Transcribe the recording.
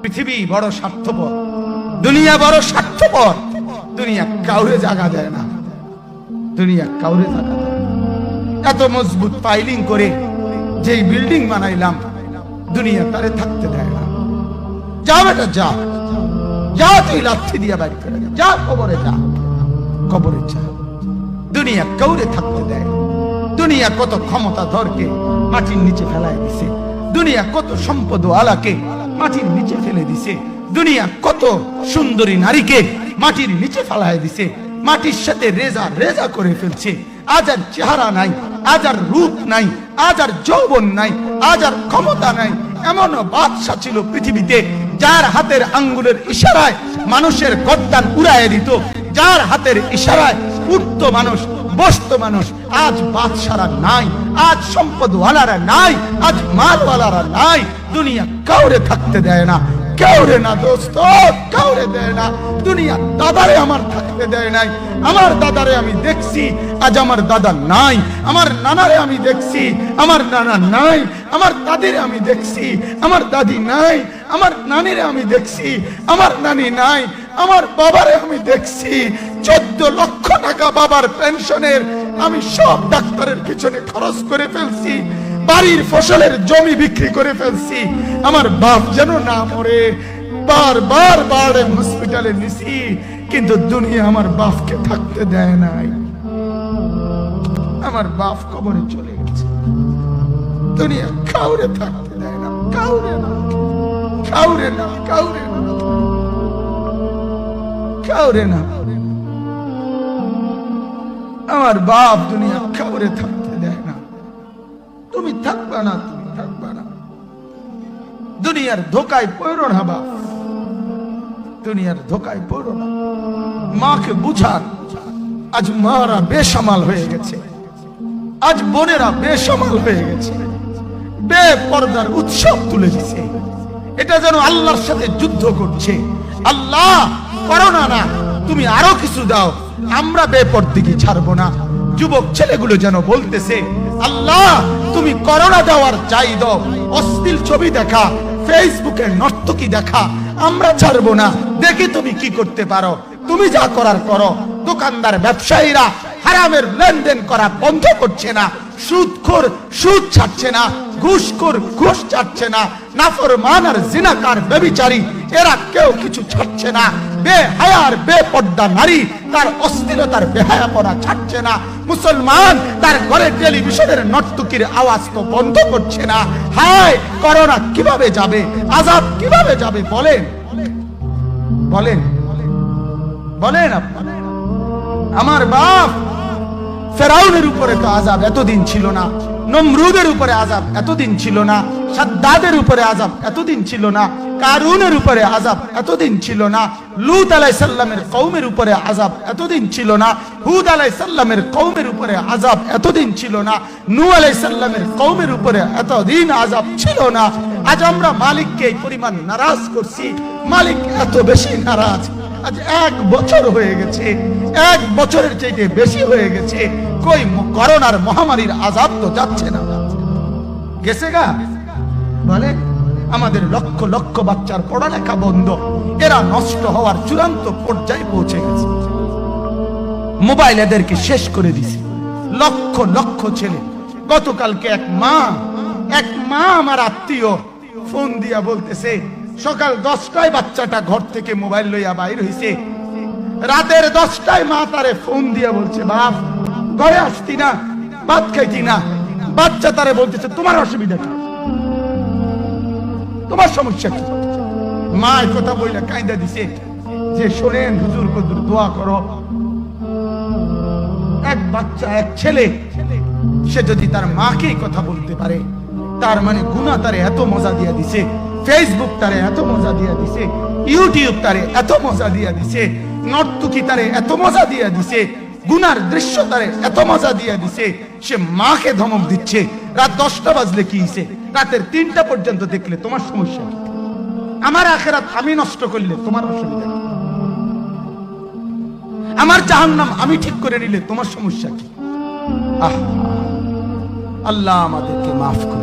পৃথিবী বড় স্বার্থপর, দুনিয়া বড় স্বার্থপর। দুনিয়া কাউরে জায়গা দেয় না, দুনিয়া কাউরে জায়গা দেয় না। এত মজবুত পাইলিং করে যেই বিল্ডিং বানাইলাম, দুনিয়া তারে থাকতে দেয় না। যা বেটা যা, যা তুই লাথি দিয়া বাড়ি করে যা, কবরে যা, কবরে যা। দুনিয়া কাউরে থাকতে দেয়। দুনিয়া কত ক্ষমতা ধরকে মাটির নিচে ফেলায় দিছে, দুনিয়া কত সম্পদ আলাকে মাটির নিচে ফেলে দিছে, দুনিয়া কত সুন্দরী নারীকে মাটির নিচে ফেলায় দিছে, মাটির সাথে রেজা রেজা করে ফেলছে। আজ আর চেহারা নাই, আজ আর রূপ নাই, আজ আর যৌবন নাই, আজ আর ক্ষমতা নাই। এমন বাদশা ছিল পৃথিবীতে যার হাতের আঙ্গুলের ইশারায় মানুষের গর্দান উড়াইয়া দিত, যার হাতের ইশারায় উঠতো মানুষ, বসতো মানুষ। আজ বাদশারা নাই, আজ সম্পদওয়ালারা নাই, আজ মালওয়ালারা নাই। দুনিয়া কাউরে থাকতে দেয় না, কাউরে না দোস্ত, কাউরে দেয় না। দুনিয়া দাদারে আমার থাকতে দেয় নাই। আমার দাদারে আমি দেখছি, আজ আমার দাদা নাই। আমার নানারে আমি দেখছি, আমার নানা নাই। আমার দাদিরে আমি দেখছি, আমার দাদি নাই। আমার নানিরে আমি দেখছি, আমার নানি নাই। আমার বাবারে আমি দেখছি, 14 লক্ষ টাকা বাবার পেনশনের আমি সব ডাক্তারের পিছনে খরচ করে ফেলছি, বাড়ির ফসলের জমি বিক্রি করে ফেলছি। আমার বাপ যেন না মরে বারবার বারে হসপিটালে নিছি, কিন্তু দুনিয়া আমার বাপকে থাকতে দেয় নাই। আমার বাপ কবরে চলে গেছে, দুনিয়া কাউরে থাকতে দেয় না, কাউরে না, কাউরে না, কাউরে না, কাউরে না। আমার বাপ দুনিয়া কাউরে থাকতে দেয় না। তুমি থাকবা না, তুমি থাকবা না। দুনিয়ার ধোকায় পড়ো না বাপ, দুনিয়ার ধোকায় পড়ো না। মাকে বুঝান, আজ মারা বেসামাল হয়ে গেছে, আজ বোনেরা বেসামাল হয়ে গেছে, বেপরদার উৎসব তুলে দিছে। এটা যেন আল্লাহর সাথে যুদ্ধ করছে। আল্লাহ করোনা না, তুমি আরো কিছু দাও, আমরা বেপরদিকে ছাড়বো না। যুবক ছেলেগুলো যেন বলতেছে, আল্লাহ তুমি করোনা দেওয়ার চাই দাও, অশ্লীল ছবি দেখা, ফেসবুকে নর্তকী দেখা, আমরা ছাড়বো না। দেখি তুমি কি করতে পারো, তুমি যা করার করো। দোকানদার ব্যবসায়ীরা হারামের লেনদেন করা বন্ধ করছে না, সুদখোর সুদ ছাড়ছে না, ঘুষখোর ঘুষ ছাড়ছে না, নাফরমান আর জিনাকার ব্যভিচারী এরা কেউ কিছু ছাড়ছে না। বেহায়ার বেপর্দা নারী তার অশ্লীলতার বেহায়াপনা ছাড়ছে না। মুসলমান তার ঘরে টেলিভিশনের নর্তকীর আওয়াজ তো বন্ধ করছে না। হায় করোনা কিভাবে যাবে, আযাব কিভাবে যাবে বলেন, বলেন, বলেন আপনারা। আমার বাপ ফেরাউনের উপরে তো আযাব এতদিন ছিল না, নমরুদের উপরে আযাব এতদিন ছিল না, সাদ্দাদের উপরে আযাব এতদিন ছিল না, কারুনের উপরে আযাব এতদিন ছিল না, লূত আলাইহিস সালামের কওমের উপরে আযাব এতদিন ছিল না, হুদ আলাইহিস সালামের কওমের উপরে আযাব এতদিন ছিল না, নূহ আলাইহিস সালামের কওমের উপরে এতদিন আযাব ছিল না। আজ আমরা মালিককে এই পরিমাণ নারাজ করছি, মালিক এত বেশি নারাজ। আজ 1 বছর হয়ে গেছে, 1 বছরের চাইতে বেশি হয়ে গেছে, কই করোনার মহামারীর আযাব তো যাচ্ছে না, গেছে গা। বলে আমাদের লক্ষ লক্ষ বাচ্চার পড়ালেখা বন্ধ, এরা নষ্ট হওয়ার চূড়ান্ত পর্যায়ে পৌঁছে গেছে। মোবাইল এদেরকে শেষ করে দিছে, লক্ষ লক্ষ ছেলে। গতকালকে এক মা আমার আত্মীয় ফোন দিয়া বলতেছে, সকাল 10টায় বাচ্চাটা ঘর থেকে মোবাইল লইয়া বাইর হইছে, রাতের 10টায় মা তারে ফোন দিয়া বলছে, বাপ ঘরে আসতি না, ভাত খাইতি না। বাচ্চা তারে বলতেছে, তোমার অসুবিধা কি, তোমার সমস্যা কি? মা এই কথা বইলা কাইন্দা দিছে যে, শোনেন হুজুর কদুর দোয়া করো। এক বাচ্চা, এক ছেলে, সে যদি তার মাকে কথা বলতে পারে, তার মানে গুনাহ তারে এত মজা দিয়া দিছে, ফেসবুক তারে এত মজা দিয়া দিছে, ইউটিউব তারে এত মজা দিয়া দিছে, নর্তকী তারে এত মজা দিয়া দিছে, গুনার দৃশ্য তারে এত মজা দিয়া দিছে, সে মাকে ধমক দিচ্ছে। রাত 10টা বাজলে কি হইছে, রাতের 3টা পর্যন্ত দেখলে তোমার সমস্যা কি? আমার আখিরাত আমি নষ্ট করলে তোমার অসুবিধা কি? আমার জাহান্নাম আমি ঠিক করে নিলে তোমার সমস্যা কি? আল্লাহ আমাদেরকে মাফ করুন।